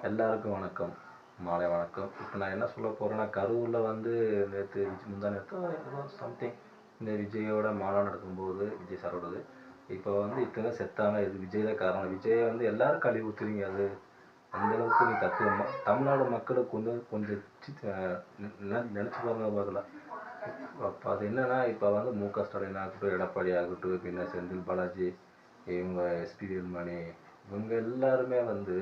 எல்லாருக்கும் வணக்கம். மாலை வணக்கம். இப்போ நான் என்ன சொல்ல போறேன்னா, கரூர்ல வந்து முந்தா நேத்தோ ஏதோ சம்திங் இந்த விஜயோட மாநாடு நடக்கும்போது, விஜய் சாரோடது. இப்போ வந்து இத்தனை செத்தாங்க. இது விஜய் தான் காரணம். விஜய வந்து எல்லாரும் கழுவி ஊத்துறீங்க. அது அந்த அளவுக்கு நீ தப்பு. தமிழ்நாடு மக்களுக்கு வந்து கொஞ்சம் நினைச்சு பாருங்க பார்க்கலாம். அப்போ அது என்னன்னா, இப்போ வந்து மு.க. ஸ்டாலின் ஆகட்டும், எடப்பாடி ஆகட்டும், பின்ன செந்தில் பாலாஜி, இவங்க எஸ்பி வேலுமணி, இவங்க எல்லாருமே வந்து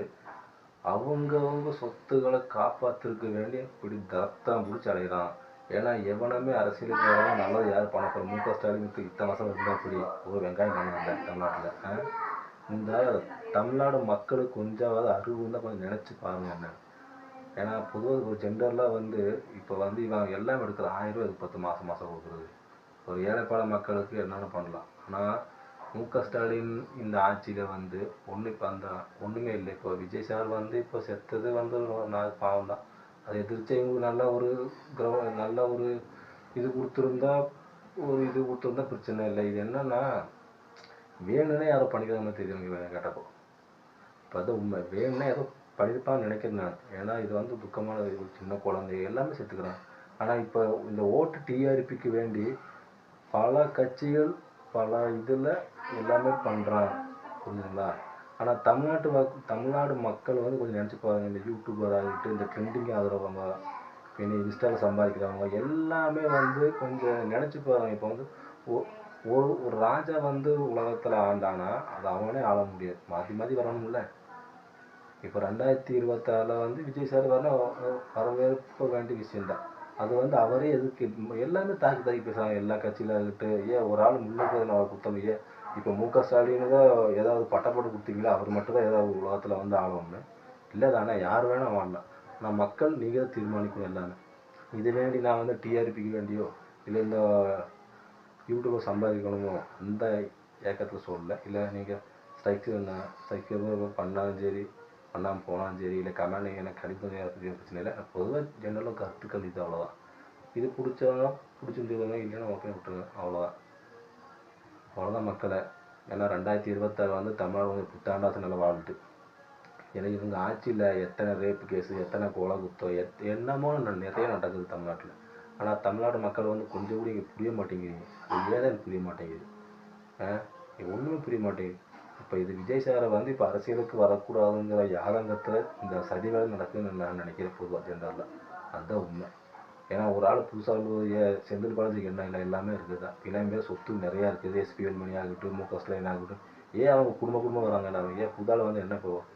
அவங்கவுங்க சொத்துக்களை காப்பாற்றுறதுக்கு வேண்டி இப்படி தத்தம் பிடிச்சி அலைகிறான். ஏன்னா எவனுமே அரசியலுக்கு வரவன் நல்லது யார் பண்ண போகிற மு.க. ஸ்டாலினுக்கு இத்தனை வருஷம் இருந்தால் அப்படி ஒரு வெங்காயம் பண்ணல தமிழ்நாட்டில். இந்த தமிழ்நாடு மக்களுக்கு கொஞ்சமாவது அறிவு இருந்தால் கொஞ்சம் நினச்சி பாருங்க என்ன. ஏன்னா பொதுவாக ஒரு ஜெண்டர்லாம் வந்து இப்போ வந்து இவன் எல்லாம் எடுக்கிற 1000 ரூபா இதுக்கு 10 மாதம் கொடுக்குறது ஒரு ஏழைப்பாள மக்களுக்கு என்னென்ன பண்ணலாம். ஆனால் மு.க. ஸ்டாலின் இந்த ஆட்சியில் வந்து இப்போ அந்த ஒன்றுமே இல்லை. இப்போ விஜய் சார் வந்து இப்போ செத்தது வந்து நான் பாவம் தான். அதை எதிர்த்து இவங்களுக்கு நல்ல ஒரு இது கொடுத்துருந்தா பிரச்சனை இல்லை. இது என்னன்னா வேணும்னே யாரோ பண்ணிக்கிறாங்கன்னு தெரியும் கேட்டப்போ. இப்போ அது உண்மை. வேணும்னே யாரோ பண்ணியிருப்பான்னு நினைக்கிறேன் நான். ஏன்னா இது வந்து துக்கமான சின்ன குழந்தை எல்லாமே செத்துக்கிறாங்க. ஆனால் இப்போ இந்த ஓட்டு டிஆர்பிக்கு வேண்டி பல கட்சிகள் பல இதில் எல்லாமே பண்ணுறான், புரிஞ்சுங்களா? ஆனால் தமிழ்நாடு மக்கள் வந்து கொஞ்சம் நினச்சி பாருங்க. இந்த யூடியூபர் ஆகிட்டு இந்த ட்ரெண்டிங் ஆகிறவங்க, பின்ன இன்ஸ்டாவில் சம்பாதிக்கிறவங்க எல்லாமே வந்து கொஞ்சம் நினச்சி பாருங்க. இப்போ வந்து ஒரு ராஜா வந்து உலகத்தில் ஆண்டானா அதை அவனே ஆள முடியாது. மாற்றி வரணும்ல. இப்போ 2026 வந்து விஜய் சார் வரவேற்ப வேண்டிய விஷயம்தான். அது வந்து அவரே எதுக்கு எல்லாமே தாக்கி பேசுகிறாங்க. எல்லா கட்சியில் இருந்துட்டு ஏன் ஒரு ஆள் முன்னுக்கு நான் குத்தம் ஏன் இப்போ மு.க. ஸ்டாலின் தான் ஏதாவது பட்டப்பட்டு கொடுத்தீங்களா? அவர் மட்டும் தான் ஏதாவது உலகத்தில் வந்து ஆளணும்னு இல்லை தானே. யார் வேணால் வாழலாம். ஆனால் மக்கள் நீங்கள் தான் தீர்மானிக்கணும் எல்லாமே. இது வேண்டி நான் வந்து டிஆர்பிக்கு வேண்டியோ இல்லை இந்த யூடியூப்பை சம்பாதிக்கணுமோ அந்த ஏக்கத்தில் சொல்லலை. இல்லை நீங்கள் ஸ்ட்ரைக்கு பண்ணாலும் சரி, பண்ணாமல் போனாலும் சரி, இல்லை கமெண்ட் எனக்கு கணிப்பு பிரச்சனை இல்லை. பொதுவாக ஜென்ரலாக கருத்துக்கள் இது அவ்வளோதான். இது பிடிச்சவங்க பிடிச்சிருந்தவங்க இல்லைன்னா ஓகே விட்டுருங்க. அவ்வளோதான் மக்களை. ஏன்னா 2026 வந்து தமிழ்நாடு வந்து புத்தாண்டாசு நல்லா வாழ்த்து. ஏன்னா இவங்க ஆட்சியில் எத்தனை ரேப்பு கேஸு, எத்தனை கொலை குத்தம், என்னமோ நிறைய நடக்குது தமிழ்நாட்டில். ஆனால் தமிழ்நாடு மக்கள் வந்து கொஞ்சம் கூட இங்கே புரிய மாட்டேங்கிறீங்க. அது ஏன் எனக்கு புரிய மாட்டேங்குது. ஒன்றுமே புரிய மாட்டேங்குது. இப்போ இது விஜய் சாரை வந்து இப்போ அரசியலுக்கு வரக்கூடாதுங்கிற யாதங்கத்தில் இந்த சதி வேலை நடக்குதுன்னு நான் நினைக்கிறேன். பொதுவாக ஜென்ரலில் அதுதான் உண்மை. ஏன்னா ஒரு ஆள் புதுசாக செந்தில் பாலாஜிக்கு என்ன இல்லை எல்லாமே இருக்குது தான். பின்னாடி சொத்து நிறையா இருக்குது. எஸ்பி வேலுமணி ஆகட்டும், மு.க. ஸ்டாலின் ஆகட்டும், ஏன் அவங்க குடும்பம் வராங்க எல்லாரும். ஏன் புதால் வந்து என்ன போவோம்